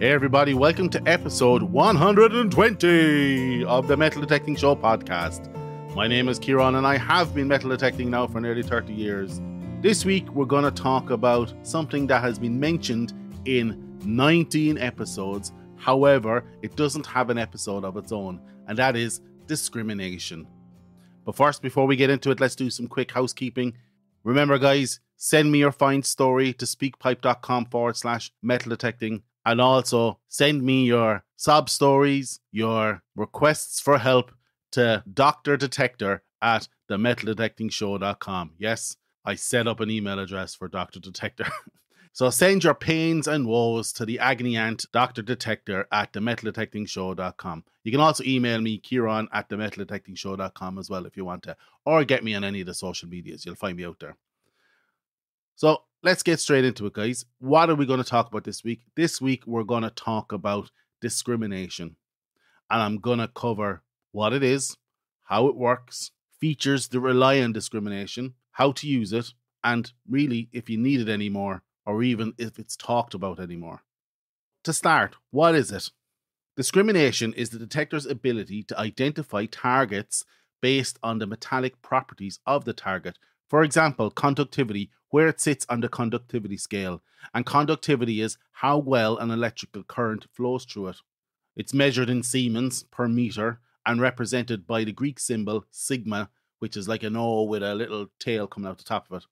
Hey everybody, welcome to episode 120 of the Metal Detecting Show podcast. My name is Kieran and I have been metal detecting now for nearly 30 years. This week we're going to talk about something that has been mentioned in 19 episodes. However, it doesn't have an episode of its own, and that is discrimination. But first, before we get into it, let's do some quick housekeeping. Remember guys, send me your find story to speakpipe.com/metal detecting. And also send me your sob stories, your requests for help to drdetector@themetaldetectingshow.com. Yes, I set up an email address for Dr. Detector. So send your pains and woes to the agony aunt, Dr. Detector @themetaldetectingshow.com. You can also email me, Kieran@themetaldetectingshow.com as well if you want to. Or get me on any of the social medias. You'll find me out there. So let's get straight into it, guys. What are we going to talk about this week? This week, we're going to talk about discrimination. And I'm going to cover what it is, how it works, features that rely on discrimination, how to use it, and really, if you need it anymore, or even if it's talked about anymore. To start, what is it? Discrimination is the detector's ability to identify targets based on the metallic properties of the target. For example, conductivity, where it sits on the conductivity scale. And conductivity is how well an electrical current flows through it. It's measured in Siemens per meter and represented by the Greek symbol sigma, which is like an O with a little tail coming out the top of it.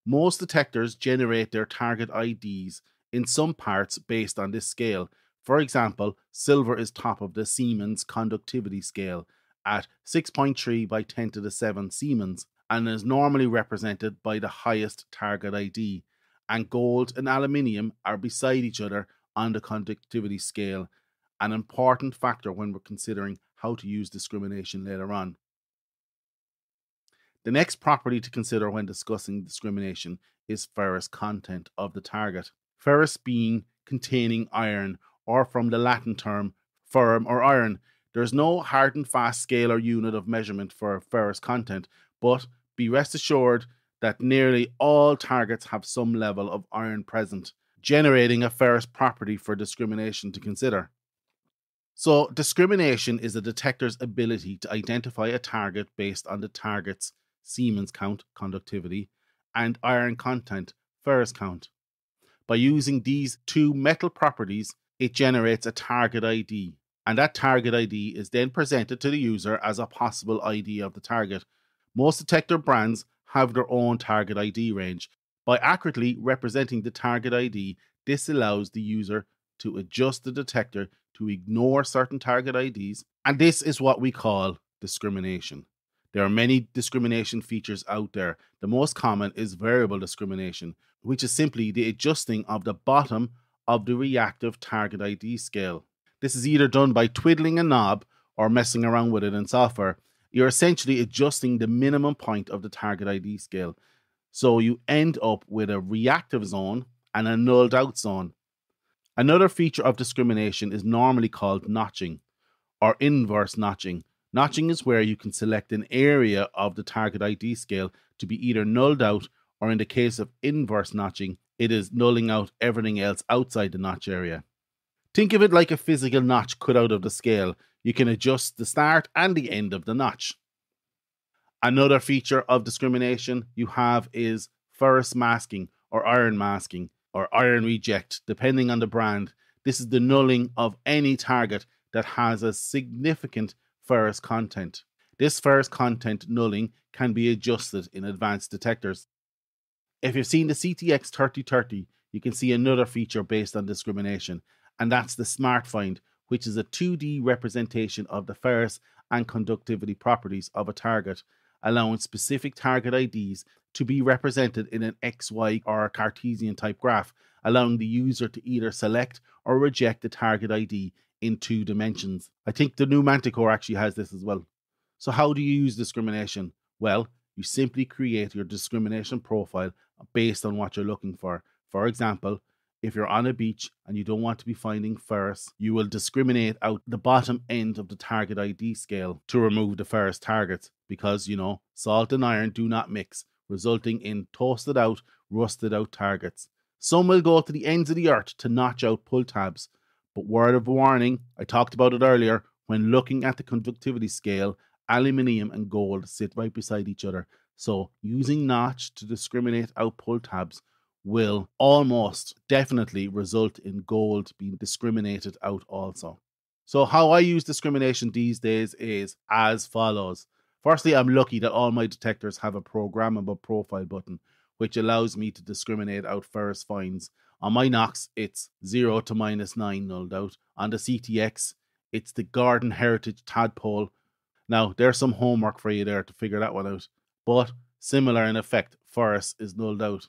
Most detectors generate their target IDs in some parts based on this scale. For example, silver is top of the Siemens conductivity scale at 6.3 by 10 to the 7 Siemens, and is normally represented by the highest target ID, and gold and aluminium are beside each other on the conductivity scale, an important factor when we're considering how to use discrimination later on. The next property to consider when discussing discrimination is ferrous content of the target. Ferrous being containing iron, or from the Latin term ferrum or iron. There's no hard and fast scale or unit of measurement for ferrous content, but be rest assured that nearly all targets have some level of iron present, generating a ferrous property for discrimination to consider. So, discrimination is a detector's ability to identify a target based on the target's Siemens count, conductivity, and iron content, ferrous count. By using these two metal properties, it generates a target ID, and that target ID is then presented to the user as a possible ID of the target. Most detector brands have their own target ID range. By accurately representing the target ID, this allows the user to adjust the detector to ignore certain target IDs, and this is what we call discrimination. There are many discrimination features out there. The most common is variable discrimination, which is simply the adjusting of the bottom of the reactive target ID scale. This is either done by twiddling a knob or messing around with it in software. You're essentially adjusting the minimum point of the target ID scale. So you end up with a reactive zone and a nulled out zone. Another feature of discrimination is normally called notching or inverse notching. Notching is where you can select an area of the target ID scale to be either nulled out, or in the case of inverse notching, it is nulling out everything else outside the notch area. Think of it like a physical notch cut out of the scale. You can adjust the start and the end of the notch. Another feature of discrimination you have is ferrous masking or iron reject, depending on the brand. This is the nulling of any target that has a significant ferrous content. This ferrous content nulling can be adjusted in advanced detectors. If you've seen the CTX 3030, you can see another feature based on discrimination, and that's the Smart Find, which is a 2D representation of the ferrous and conductivity properties of a target, allowing specific target IDs to be represented in an XY or Cartesian type graph, allowing the user to either select or reject the target ID in 2 dimensions. I think the new Manticore actually has this as well. So how do you use discrimination? Well, you simply create your discrimination profile based on what you're looking for. For example, if you're on a beach and you don't want to be finding ferrous, you will discriminate out the bottom end of the target ID scale to remove the ferrous targets because, salt and iron do not mix, resulting in toasted out, rusted out targets. Some will go to the ends of the earth to notch out pull tabs, But word of warning, I talked about it earlier, when looking at the conductivity scale, aluminium and gold sit right beside each other. So using notch to discriminate out pull tabs will almost definitely result in gold being discriminated out also. So how I use discrimination these days is as follows. Firstly, I'm lucky that all my detectors have a programmable profile button, which allows me to discriminate out ferrous fines. On my Knox, it's 0 to -9 nulled out. On the CTX, it's the Garden Heritage Tadpole. Now, there's some homework for you there to figure that one out. But similar in effect, ferrous is nulled out.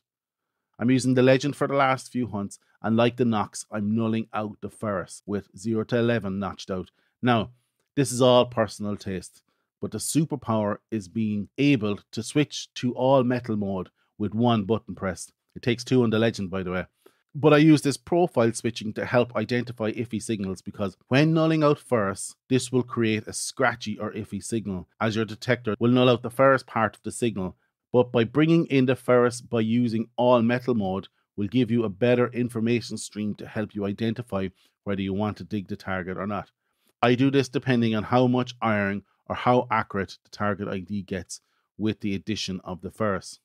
I'm using the Legend for the last few hunts, and like the Knox, I'm nulling out the ferrous with 0 to 11 notched out. Now, this is all personal taste, but the superpower is being able to switch to all metal mode with one button pressed. It takes 2 on the Legend, by the way. But I use this profile switching to help identify iffy signals, because when nulling out ferrous, this will create a scratchy or iffy signal, as your detector will null out the ferrous part of the signal. But by bringing in the ferrous by using all metal mode will give you a better information stream to help you identify whether you want to dig the target or not. I do this depending on how much iron or how accurate the target ID gets with the addition of the ferrous.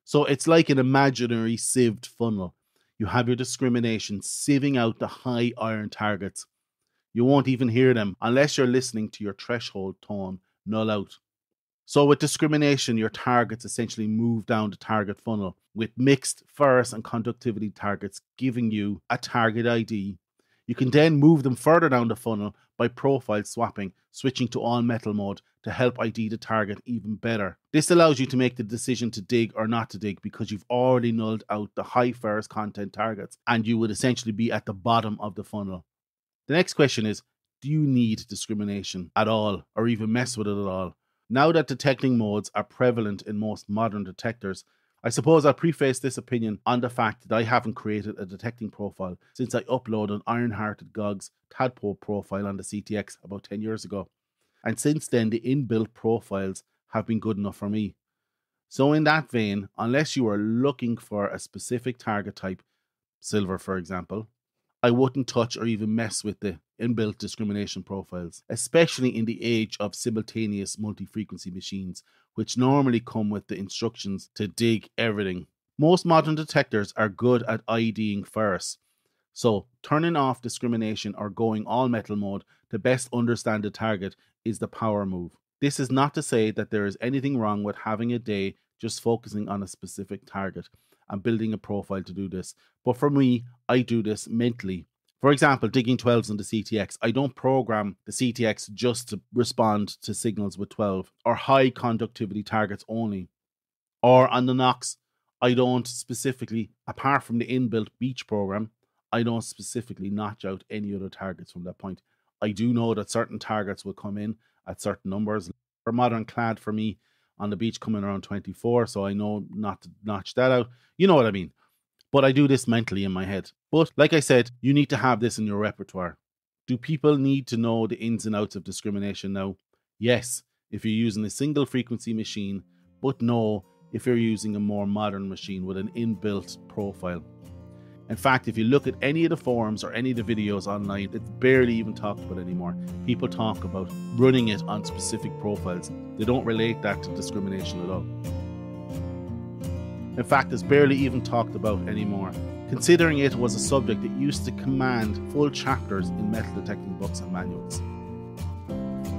So it's like an imaginary sieved funnel. You have your discrimination sieving out the high iron targets. You won't even hear them unless you're listening to your threshold tone null out. So with discrimination, your targets essentially move down the target funnel, with mixed ferrous and conductivity targets giving you a target ID. You can then move them further down the funnel by profile swapping, switching to all metal mode to help ID the target even better. This allows you to make the decision to dig or not to dig because you've already nulled out the high ferrous content targets, and you would essentially be at the bottom of the funnel. The next question is, do you need discrimination at all, or even mess with it at all? Now that detecting modes are prevalent in most modern detectors, I suppose I'll preface this opinion on the fact that I haven't created a detecting profile since I uploaded Iron-Hearted GOG's Tadpole profile on the CTX about 10 years ago. And since then, the inbuilt profiles have been good enough for me. So in that vein, unless you are looking for a specific target type, silver for example, I wouldn't touch or even mess with the inbuilt discrimination profiles, especially in the age of simultaneous multi-frequency machines, which normally come with the instructions to dig everything. Most modern detectors are good at IDing ferrous, so turning off discrimination or going all metal mode to best understand the target is the power move. This is not to say that there is anything wrong with having a day just focusing on a specific target and building a profile to do this, but for me, I do this mentally. For example, digging 12s on the CTX, I don't program the CTX just to respond to signals with 12 or high conductivity targets only. Or on the Knox, I don't specifically, apart from the inbuilt beach program, I don't specifically notch out any other targets from that point. I do know that certain targets will come in at certain numbers. For modern clad for me on the beach coming around 24, so I know not to notch that out. You know what I mean. But I do this mentally in my head. But like I said, you need to have this in your repertoire. Do people need to know the ins and outs of discrimination now? Yes, if you're using a single frequency machine, but no, if you're using a more modern machine with an inbuilt profile. In fact, if you look at any of the forums or any of the videos online, it's barely even talked about anymore. People talk about running it on specific profiles. They don't relate that to discrimination at all. In fact, it's barely even talked about anymore, considering it was a subject that used to command full chapters in metal detecting books and manuals.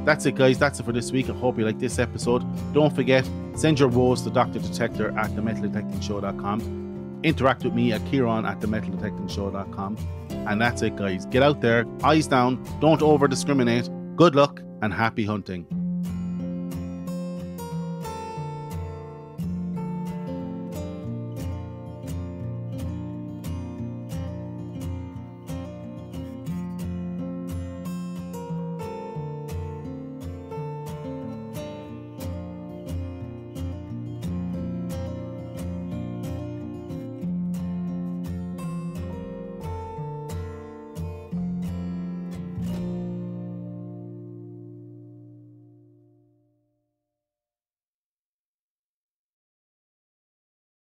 That's it, guys. That's it for this week. I hope you like this episode. Don't forget, send your woes to drdetector@themetaldetectingshow.com. Interact with me at Kieran@themetaldetectingshow.com. And that's it, guys. Get out there, eyes down, don't over discriminate. Good luck and happy hunting.